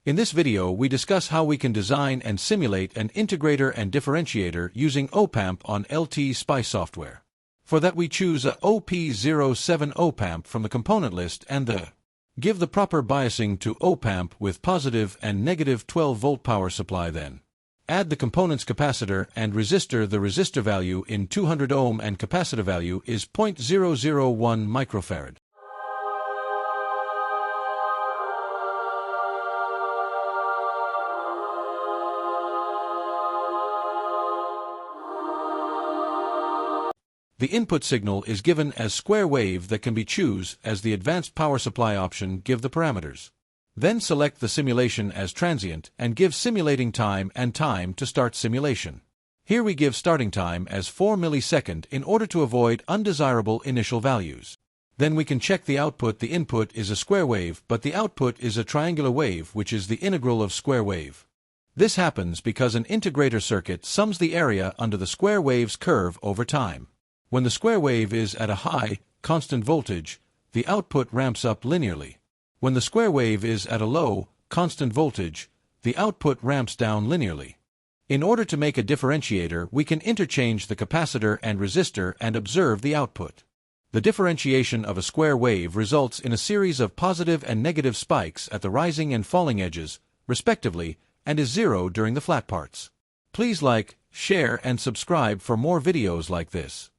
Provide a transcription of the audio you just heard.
In this video, we discuss how we can design and simulate an integrator and differentiator using op-amp on LTspice software. For that, we choose a OP07 op-amp from the component list and give the proper biasing to op-amp with positive and negative 12-volt power supply. Then add the component's capacitor and resistor. The resistor value in 200 ohm and capacitor value is 0.001 microfarad. The input signal is given as square wave that can be choose as the advanced power supply option. Give the parameters. Then select the simulation as transient and give simulating time and time to start simulation. Here we give starting time as 4 millisecond in order to avoid undesirable initial values. Then we can check the output. The input is a square wave, but the output is a triangular wave, which is the integral of square wave. This happens because an integrator circuit sums the area under the square wave's curve over time. When the square wave is at a high, constant voltage, the output ramps up linearly. When the square wave is at a low, constant voltage, the output ramps down linearly. In order to make a differentiator, we can interchange the capacitor and resistor and observe the output. The differentiation of a square wave results in a series of positive and negative spikes at the rising and falling edges, respectively, and is zero during the flat parts. Please like, share, and subscribe for more videos like this.